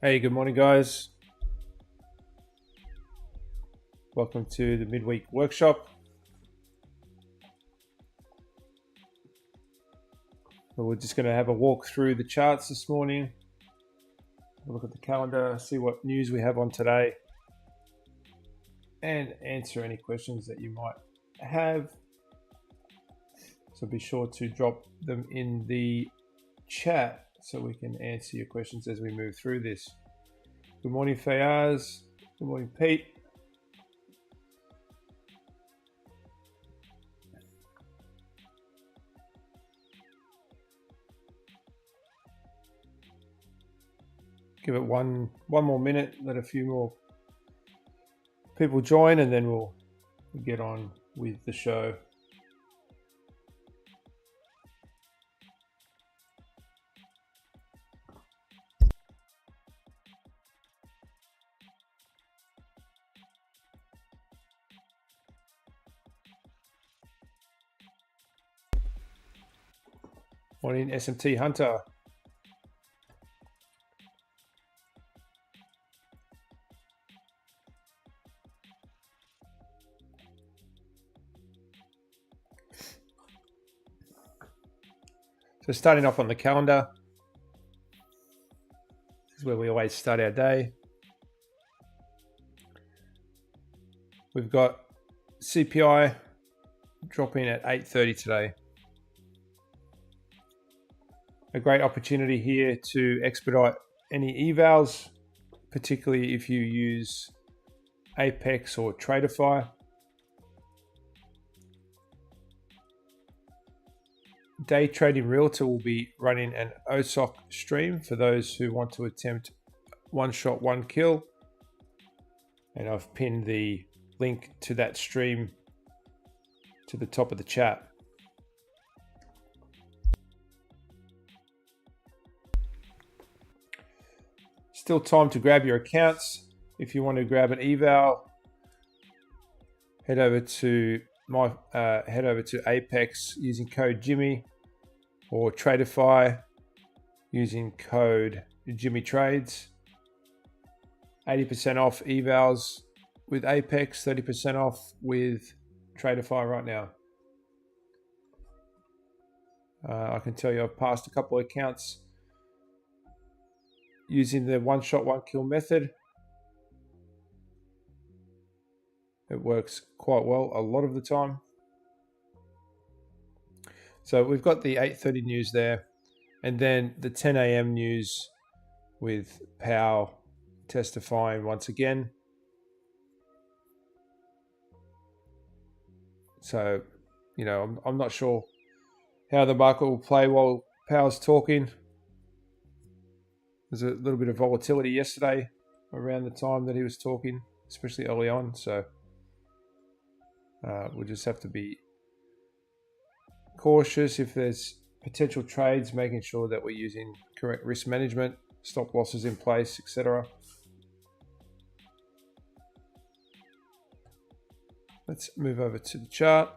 Hey, good morning, guys. Welcome to the midweek workshop. We're just going to have a walk through the charts this morning. Look at the calendar, see what news we have on today, and answer any questions that you might have. So be sure to drop them in the chat so we can answer your questions as we move through this. Good morning, Fayaz. Good morning, Pete. Give it one more minute, let a few more people join, and then we'll get on with the show. Morning, SMT Hunter. So starting off on the calendar, this is where we always start our day. We've got CPI dropping at 8:30 today. A great opportunity here to expedite any evals, particularly if you use Apex or Tradeify. Day Trading Realtor will be running an OSOC stream for those who want to attempt one shot, one kill. And I've pinned the link to that stream to the top of the chat. Still time to grab your accounts. If you want to grab an eval, head over to Apex using code Jimmy, or Tradeify using code Jimmy Trades. 80% off evals with Apex, 30% off with Tradeify right now. I can tell you I've passed a couple of accounts using the one shot, one kill method. It works quite well a lot of the time. So we've got the 8:30 news there, and then the 10 a.m. news with Powell testifying once again. So, you know, I'm not sure how the market will play while Powell's talking. There's a little bit of volatility yesterday around the time that he was talking, especially early on. So we'll just have to be cautious if there's potential trades, making sure that we're using correct risk management, stop losses in place, etc. Let's move over to the chart.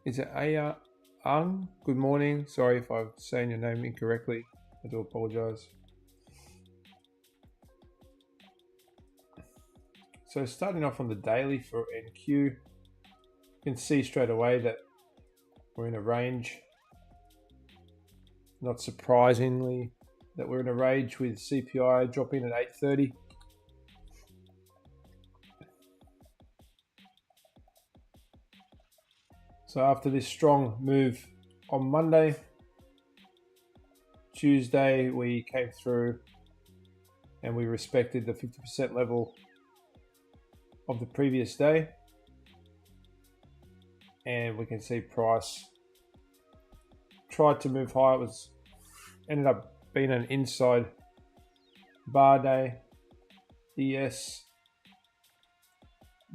Is it Aya? Good morning. Sorry if I'm saying your name incorrectly. I do apologize. So starting off on the daily for NQ, you can see straight away that we're in a range. Not surprisingly, that we're in a range with CPI dropping at 8:30. So after this strong move on Monday, Tuesday we came through and we respected the 50% level of the previous day. And we can see price tried to move higher. It ended up being an inside bar day. ES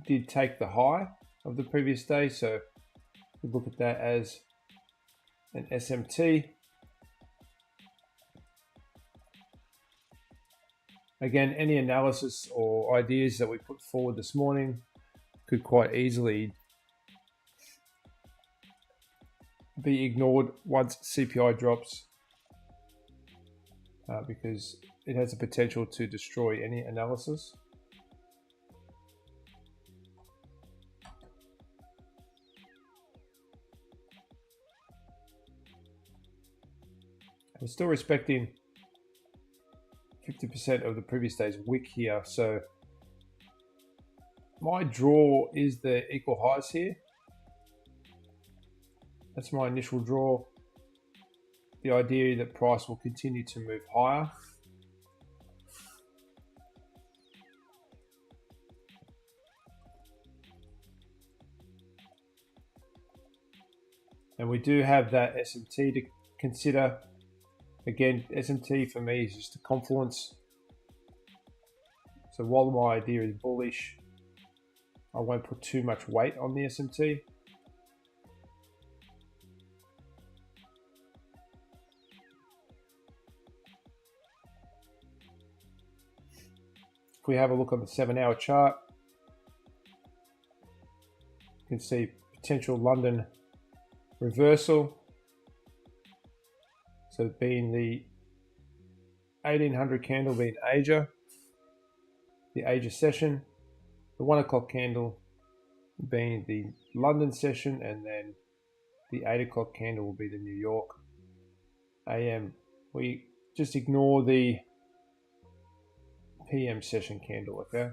did take the high of the previous day, so we look at that as an SMT. Again, any analysis or ideas that we put forward this morning could quite easily be ignored once CPI drops, because it has the potential to destroy any analysis. I'm still respecting 50% of the previous day's wick here, so my draw is the equal highs here. That's my initial draw. The idea that price will continue to move higher. And we do have that SMT to consider. Again, SMT for me is just a confluence. So while my idea is bullish, I won't put too much weight on the SMT. If we have a look on the 7-hour chart, you can see potential London reversal. So being the 1800 candle being Asia, the Asia session, the 1 o'clock candle being the London session, and then the 8 o'clock candle will be the New York AM. We just ignore the PM session candle, okay?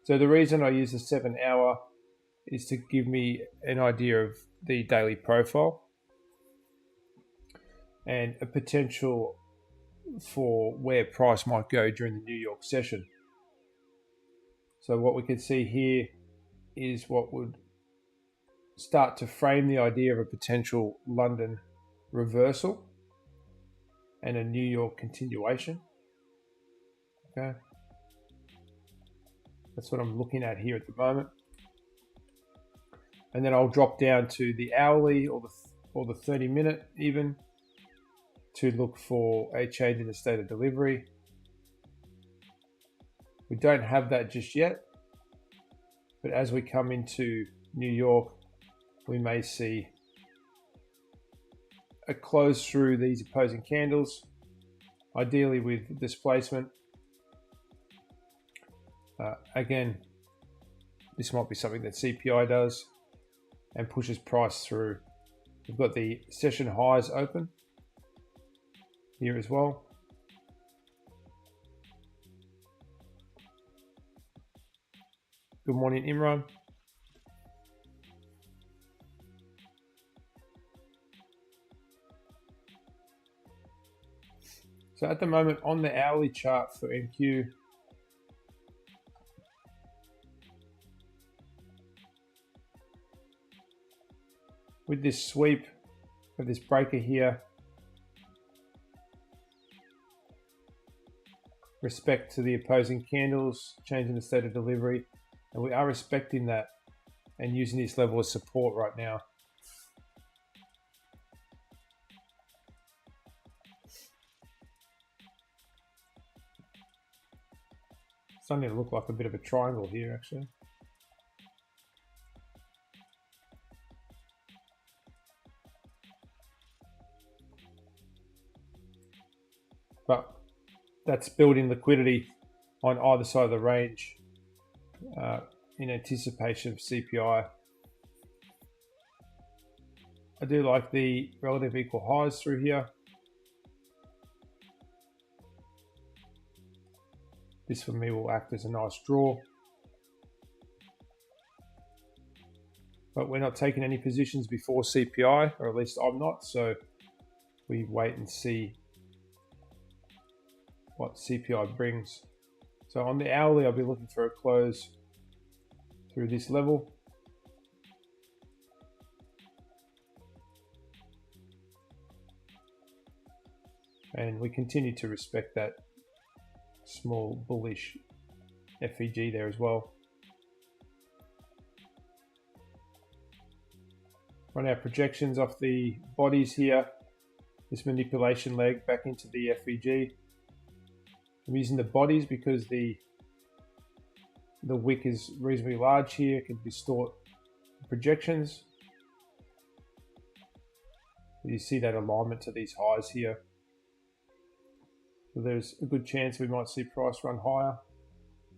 So the reason I use the 7-hour is to give me an idea of the daily profile and a potential for where price might go during the New York session. So what we can see here is what would start to frame the idea of a potential London reversal and a New York continuation. Okay, that's what I'm looking at here at the moment. And then I'll drop down to the hourly or the 30-minute even to look for a change in the state of delivery. We don't have that just yet, but as we come into New York, we may see a close through these opposing candles, ideally with displacement. Again, this might be something that CPI does and pushes price through. We've got the session highs open here as well. Good morning, Imran. So at the moment on the hourly chart for NQ, with this sweep of this breaker here, respect to the opposing candles, changing the state of delivery, and we are respecting that and using this level of support right now. It's starting to look like a bit of a triangle here actually. But that's building liquidity on either side of the range in anticipation of CPI. I do like the relative equal highs through here. This for me will act as a nice draw. But we're not taking any positions before CPI, or at least I'm not, so we wait and see what CPI brings. So on the hourly, I'll be looking for a close through this level. And we continue to respect that small bullish FEG there as well. Run our projections off the bodies here. This manipulation leg back into the FEG. I'm using the bodies because the wick is reasonably large here. It can distort projections. You see that alignment to these highs here. So there's a good chance we might see price run higher,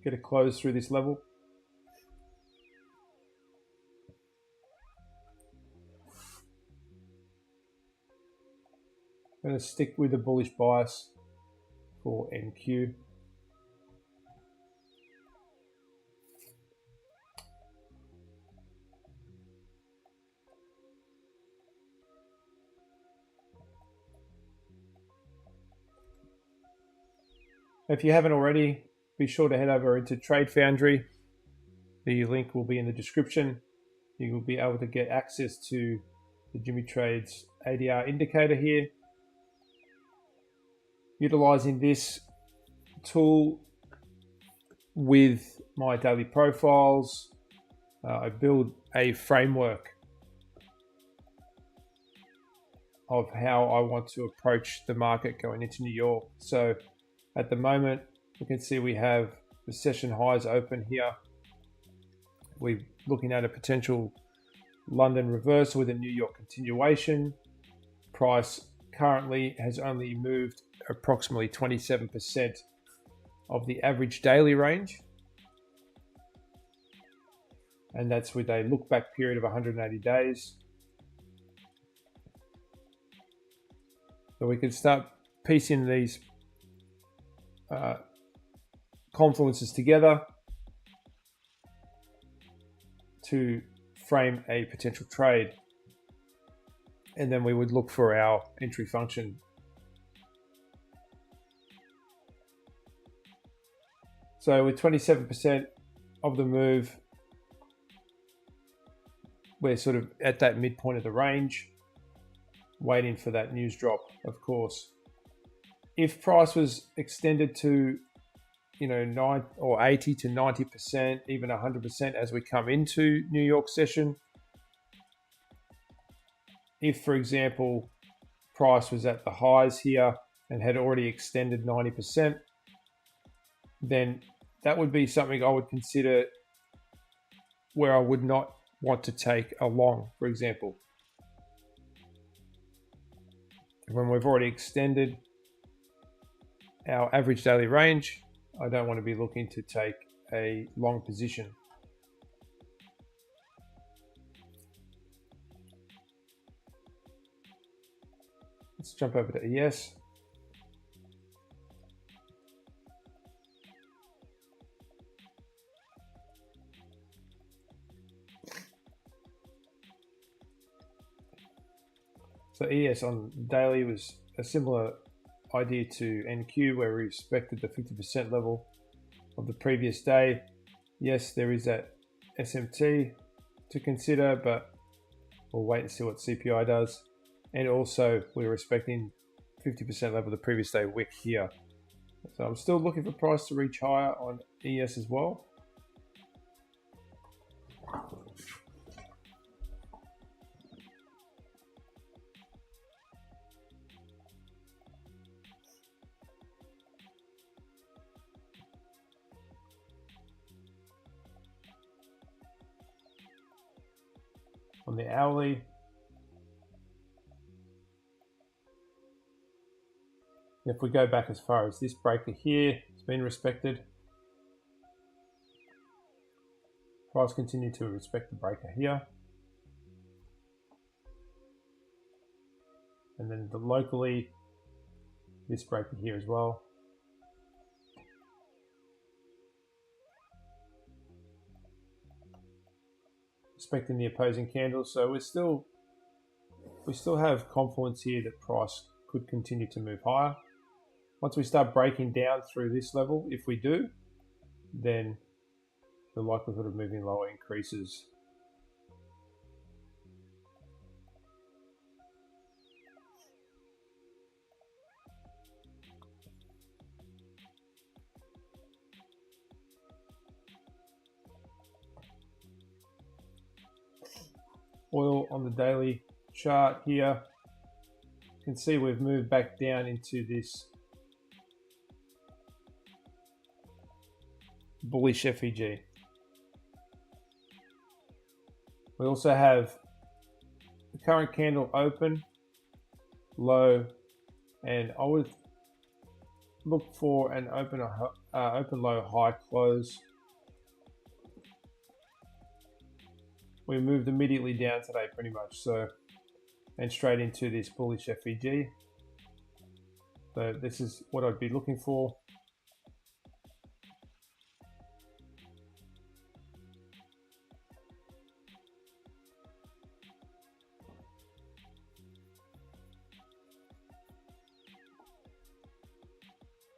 get a close through this level. I'm going to stick with the bullish bias for NQ. If you haven't already, be sure to head over into Trade Foundry. The link will be in the description. You will be able to get access to the Jimmy Trades ADR indicator here. Utilizing this tool with my daily profiles, I build a framework of how I want to approach the market going into New York. So at the moment, you can see we have the session highs open here. We're looking at a potential London reversal with a New York continuation. Price currently has only moved approximately 27% of the average daily range. And that's with a look back period of 180 days. So we can start piecing these confluences together to frame a potential trade, and then we would look for our entry function. So with 27% of the move, we're sort of at that midpoint of the range, waiting for that news drop, of course. If price was extended to, 9 or 80 to 90%, even 100% as we come into New York session, if, for example, price was at the highs here and had already extended 90%, then that would be something I would consider where I would not want to take a long, for example. When we've already extended our average daily range, I don't want to be looking to take a long position. Let's jump over to ES. So ES on daily was a similar idea to NQ, where we respected the 50% level of the previous day. Yes, there is that SMT to consider, but we'll wait and see what CPI does. And also we're respecting 50% level of the previous day wick here. So I'm still looking for price to reach higher on ES as well. On the hourly, if we go back as far as this breaker here, it's been respected. Price continue to respect the breaker here. And then locally, this breaker here as well. Respecting the opposing candles, so we still have confidence here that price could continue to move higher. Once we start breaking down through this level, if we do, then the likelihood of moving lower increases. Oil on the daily chart here, you can see we've moved back down into this bullish FEG. We also have the current candle open, low, and I would look for an open low high close. We moved immediately down today pretty much, so, and straight into this bullish FEG. So this is what I'd be looking for.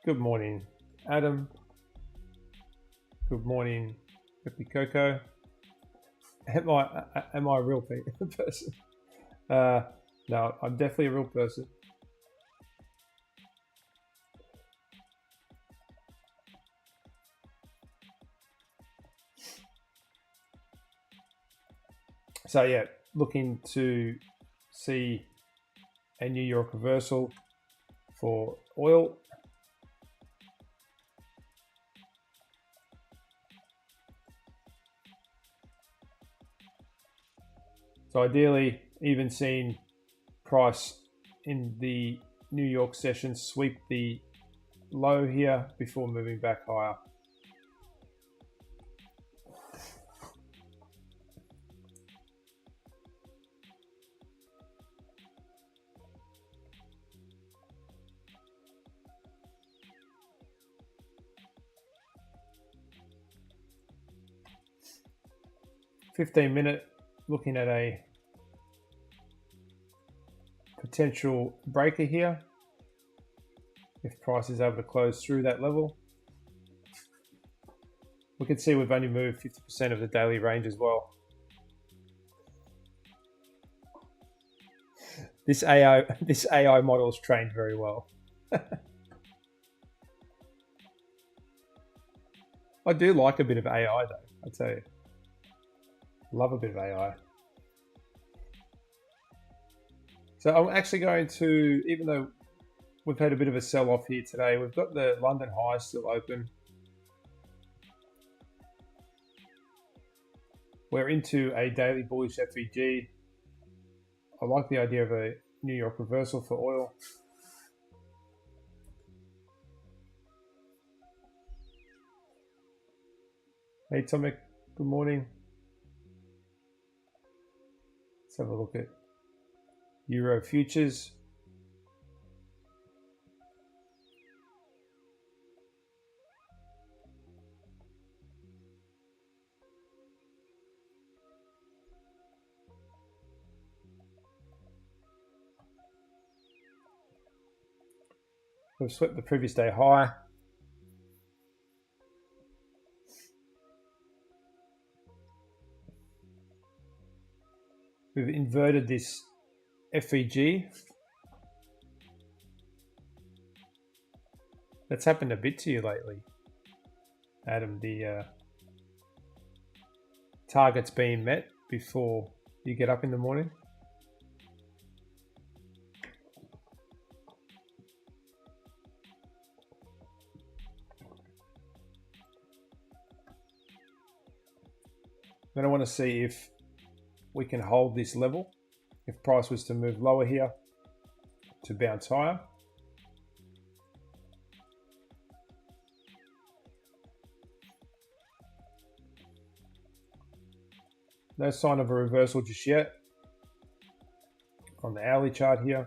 Good morning, Adam. Good morning, Hippie Coco. Am I a real person? No, I'm definitely a real person. So yeah, looking to see a New York reversal for oil. So ideally, even seeing price in the New York session sweep the low here before moving back higher. $15-minute, looking at a potential breaker here if price is able to close through that level. We can see we've only moved 50% of the daily range as well. This AI model is trained very well. I do like a bit of AI though, I tell you. Love a bit of AI. So I'm actually going to, even though we've had a bit of a sell-off here today, we've got the London highs still open. We're into a daily bullish FEG. I like the idea of a New York reversal for oil. Hey Tomic, good morning. Let's have a look at Euro futures. We've swept the previous day high. We've inverted this FEG. That's happened a bit to you lately, Adam. The target's being met before you get up in the morning. Then I want to see if we can hold this level. If price was to move lower here to bounce higher. No sign of a reversal just yet on the hourly chart here.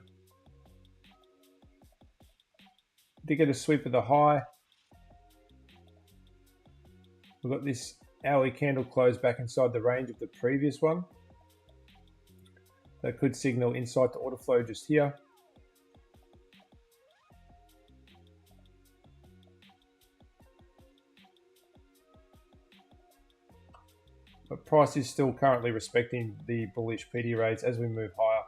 Did get a sweep of the high. We've got this hourly candle close back inside the range of the previous one. That could signal insight to order flow just here. But price is still currently respecting the bullish PD rates as we move higher.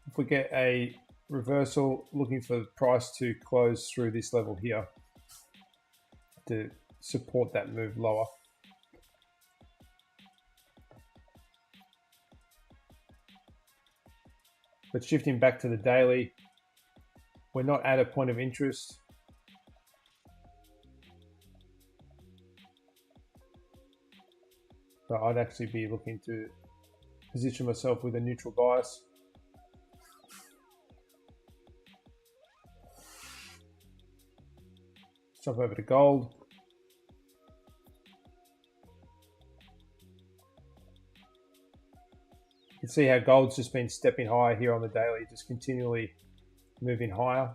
If we get a reversal, looking for the price to close through this level here to support that move lower. But shifting back to the daily, we're not at a point of interest. So I'd actually be looking to position myself with a neutral bias. Let's jump over to gold. You can see how gold's just been stepping higher here on the daily, just continually moving higher.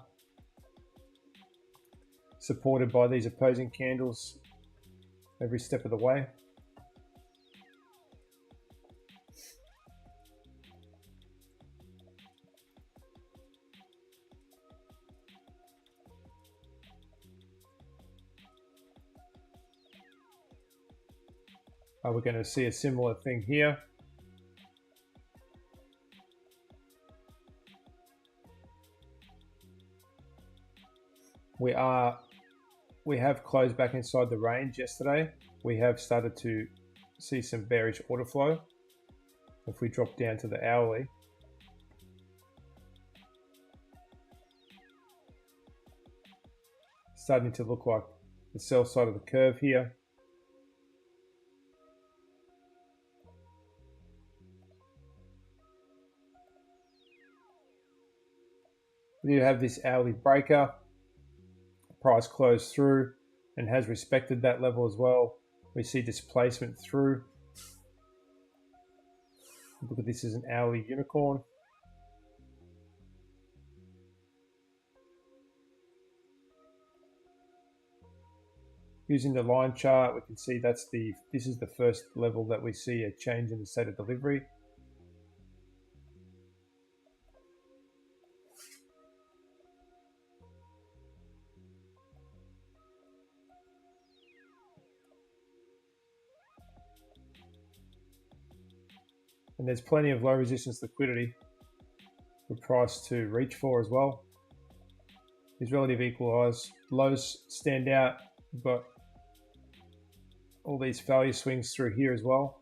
Supported by these opposing candles every step of the way. We're going to see a similar thing here. We have closed back inside the range yesterday. We have started to see some bearish order flow. If we drop down to the hourly, starting to look like the sell side of the curve here. We do have this hourly breaker. Price closed through and has respected that level as well. We see displacement through. Look at this as an hourly unicorn. Using the line chart, we can see this is the first level that we see a change in the state of delivery. And there's plenty of low resistance liquidity for price to reach for as well. These relative equal highs, lows stand out. We've got all these value swings through here as well.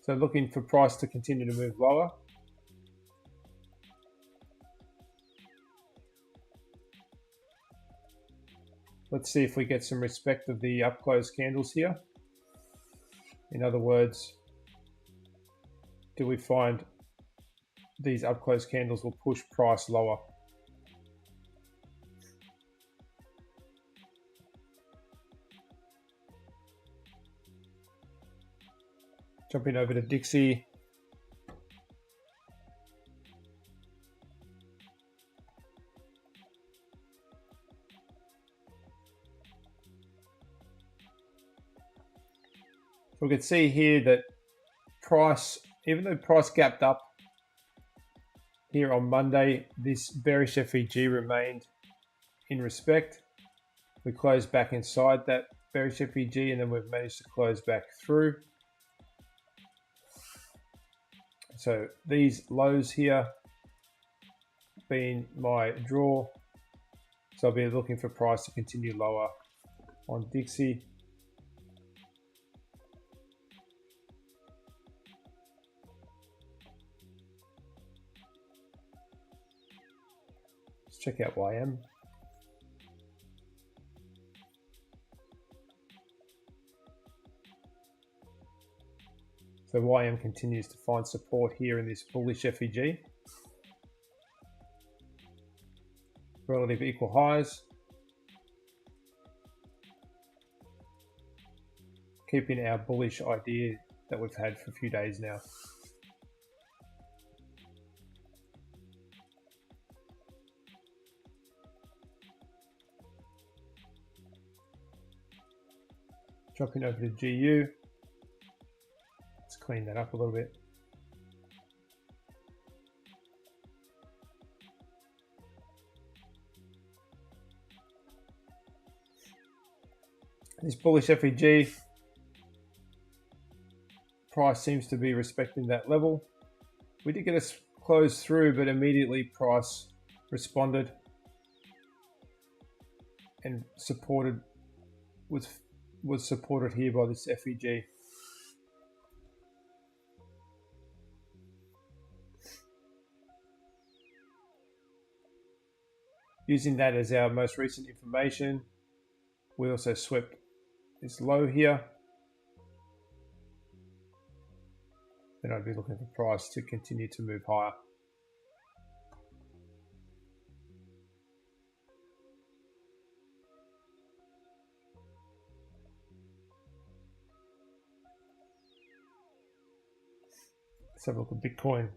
So looking for price to continue to move lower. Let's see if we get some respect of the up close candles here. In other words, do we find these up close candles will push price lower? Jumping over to Dixie. We can see here that price, even though price gapped up here on Monday, this bearish FEG remained in respect. We closed back inside that bearish FEG and then we've managed to close back through. So these lows here being my draw. So I'll be looking for price to continue lower on Dixie. Let's check out YM. So YM continues to find support here in this bullish FEG. Relative equal highs. Keeping our bullish idea that we've had for a few days now. Dropping over to GU. Let's clean that up a little bit. This bullish FEG, price seems to be respecting that level. We did get a close through, but immediately price responded and supported, was supported here by this FEG. Using that as our most recent information, we also swept this low here. Then I'd be looking for price to continue to move higher. Let's have a look at Bitcoin.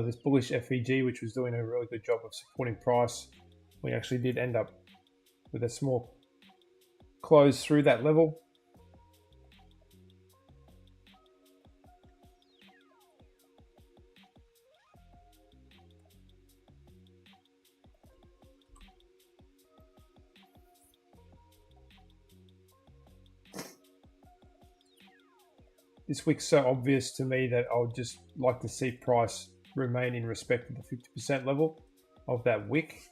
This bullish FEG, which was doing a really good job of supporting price, we actually did end up with a small close through that level. This wick's so obvious to me that I would just like to see price remain in respect of the 50% level of that wick.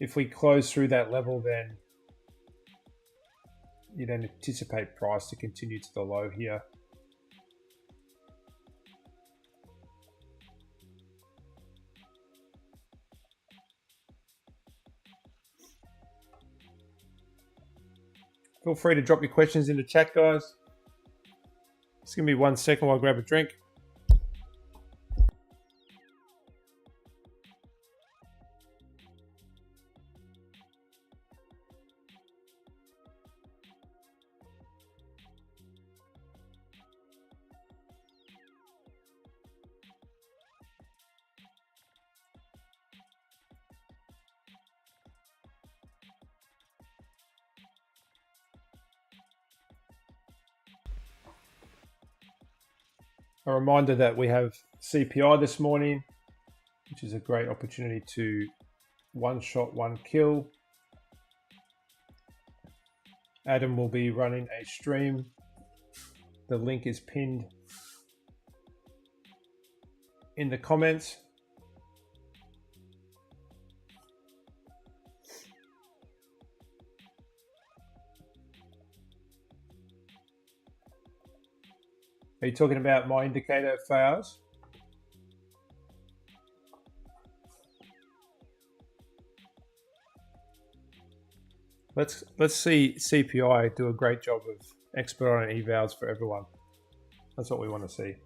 If we close through that level, then you don't anticipate price to continue to the low here. Feel free to drop your questions in the chat, guys. Just give me 1 second while I grab a drink. A reminder that we have CPI this morning, which is a great opportunity to one shot, one kill. Adam will be running a stream. The link is pinned in the comments. Are you talking about my indicator fails? Let's see CPI do a great job of expediting evals for everyone. That's what we want to see.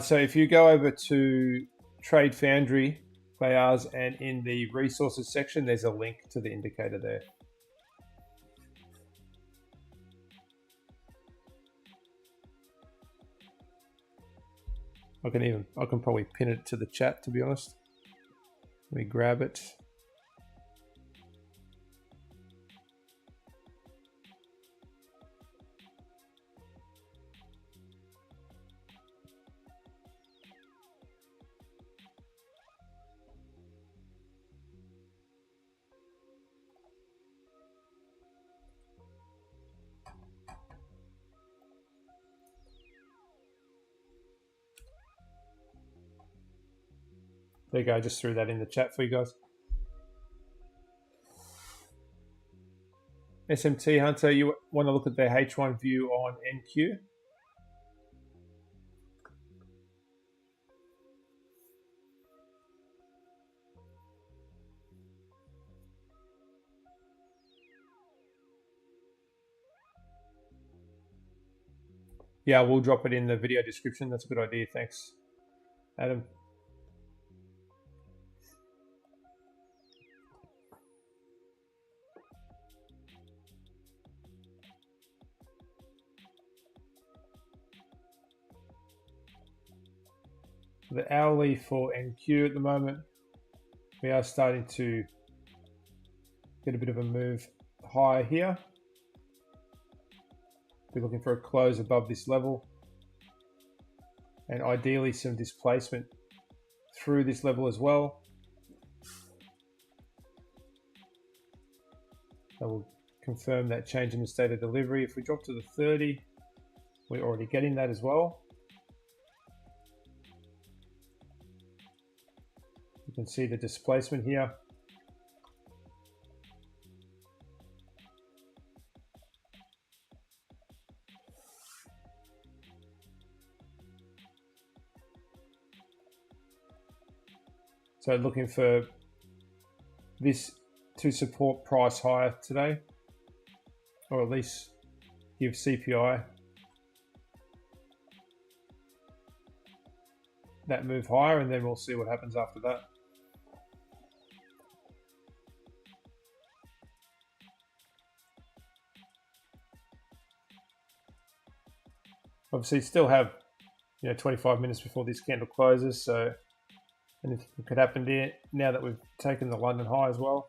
So if you go over to Trade Foundry, Players, and in the resources section, there's a link to the indicator there. I can probably pin it to the chat, to be honest. Let me grab it. There you go, I just threw that in the chat for you guys. SMT Hunter, you want to look at the H1 view on NQ? Yeah, we'll drop it in the video description. That's a good idea. Thanks, Adam. The hourly for NQ at the moment, we are starting to get a bit of a move higher here. We're looking for a close above this level, and ideally some displacement through this level as well. That will confirm that change in the state of delivery. If we drop to the 30, we're already getting that as well. You can see the displacement here. So looking for this to support price higher today, or at least give CPI that move higher, and then we'll see what happens after that. Obviously still have 25 minutes before this candle closes, so anything could happen there now that we've taken the London high as well.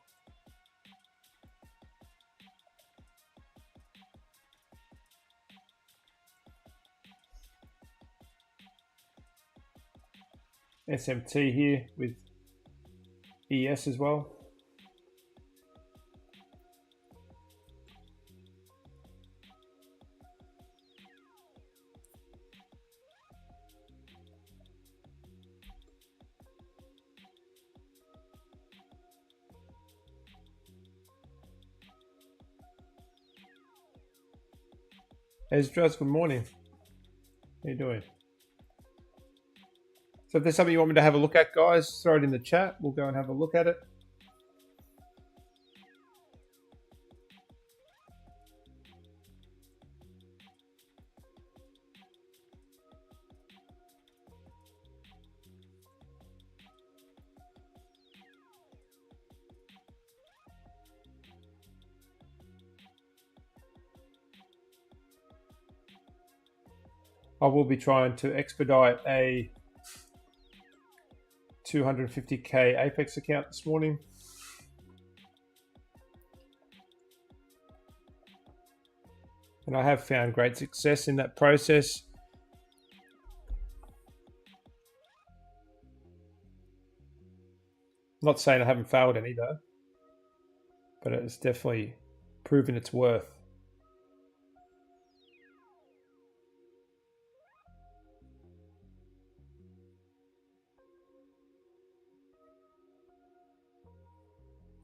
SMT here with ES as well. Esdras, good morning. How you doing? So if there's something you want me to have a look at, guys, throw it in the chat. We'll go and have a look at it. I will be trying to expedite a 250k Apex account this morning. And I have found great success in that process. Not saying I haven't failed any though, but it's definitely proven its worth.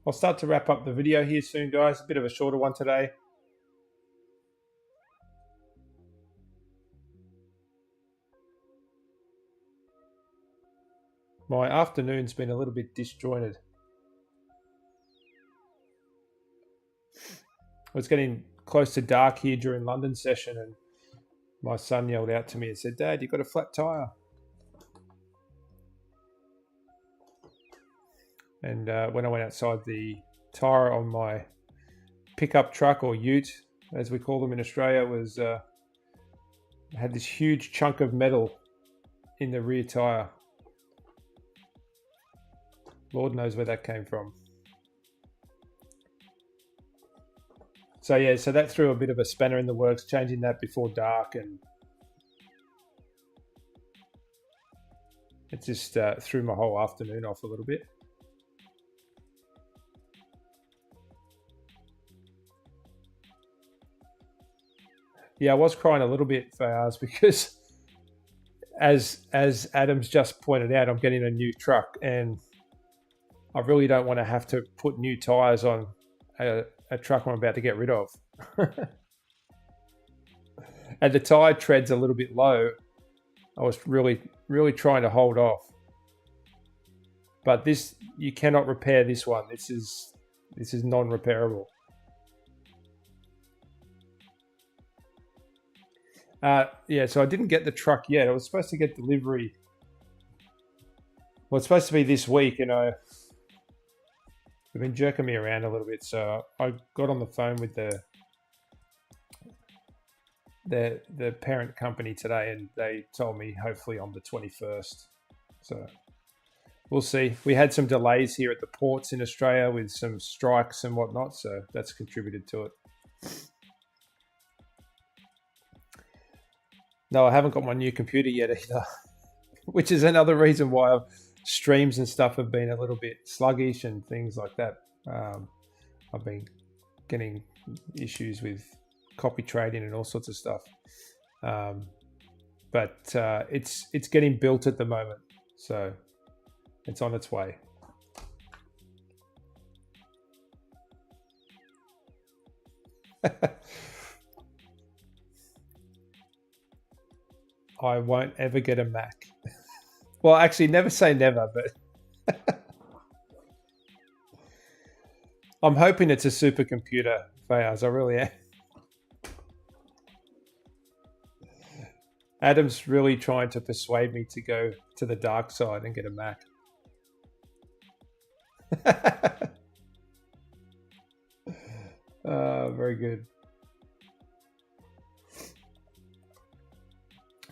I'll start to wrap up the video here soon, guys. A bit of a shorter one today. My afternoon's been a little bit disjointed. It was getting close to dark here during London session, and my son yelled out to me and said, "Dad, you've got a flat tire." And when I went outside, the tire on my pickup truck, or ute, as we call them in Australia, was had this huge chunk of metal in the rear tire. Lord knows where that came from. So yeah, so that threw a bit of a spanner in the works, changing that before dark, and it just threw my whole afternoon off a little bit. Yeah, I was crying a little bit, Fayaz, because as Adam's just pointed out, I'm getting a new truck, and I really don't want to have to put new tires on a truck I'm about to get rid of. And the tire tread's a little bit low. I was really trying to hold off. But this, you cannot repair this one. This is non-repairable. Yeah, so I didn't get the truck yet. I was supposed to get delivery. Well, it's supposed to be this week, and they've been jerking me around a little bit. So I got on the phone with the parent company today, and they told me hopefully on the 21st. So we'll see. We had some delays here at the ports in Australia with some strikes and whatnot, so that's contributed to it. No, I haven't got my new computer yet either, which is another reason why streams and stuff have been a little bit sluggish and things like that. I've been getting issues with copy trading and all sorts of stuff. But it's getting built at the moment, so it's on its way. I won't ever get a Mac. Well, actually, never say never, but I'm hoping it's a supercomputer, Fayaz. I really am. Adam's really trying to persuade me to go to the dark side and get a Mac. Very good.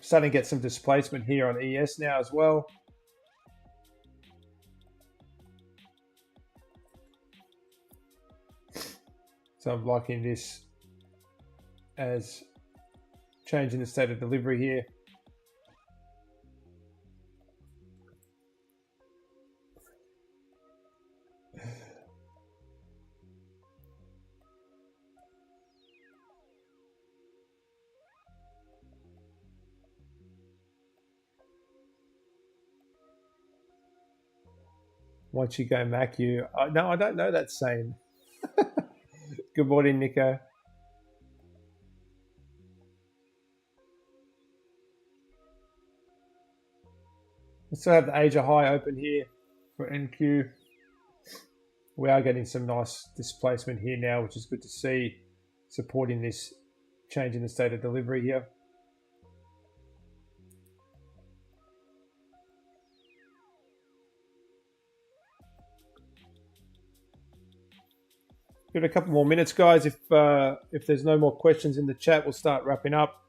Starting to get some displacement here on ES now as well. So I'm liking this as changing the state of delivery here. Once you go Mac, you... no, I don't know that saying. Good morning, Nico. We still have the Asia high open here for NQ. We are getting some nice displacement here now, which is good to see, supporting this change in the state of delivery here. Give it a couple more minutes, guys. If there's no more questions in the chat, we'll start wrapping up.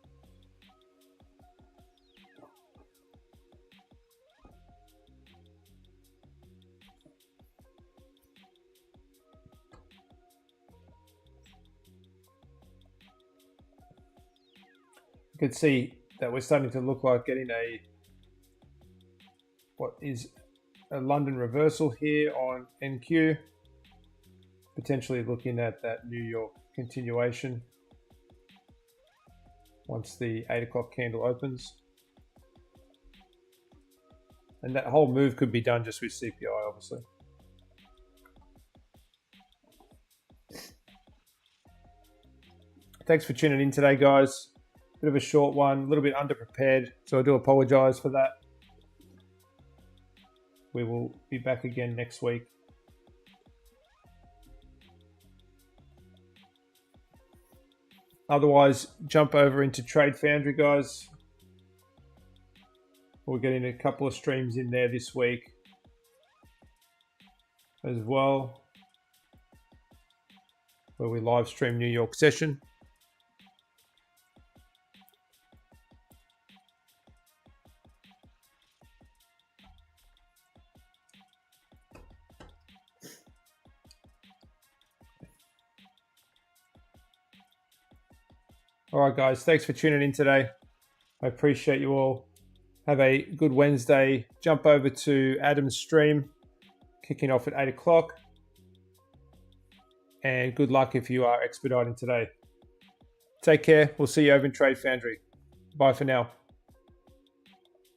You can see that we're starting to look like getting what is a London reversal here on NQ, potentially looking at that New York continuation once the 8 o'clock candle opens. And that whole move could be done just with CPI, obviously. Thanks for tuning in today, guys. Bit of a short one, a little bit underprepared, so I do apologize for that. We will be back again next week. Otherwise, jump over into Trade Foundry, guys. We're getting a couple of streams in there this week as well, where we live stream New York session. All right, guys, thanks for tuning in today. I appreciate you all. Have a good Wednesday. Jump over to Adam's stream, kicking off at 8 o'clock. And good luck if you are expediting today. Take care. We'll see you over in Trade Foundry. Bye for now.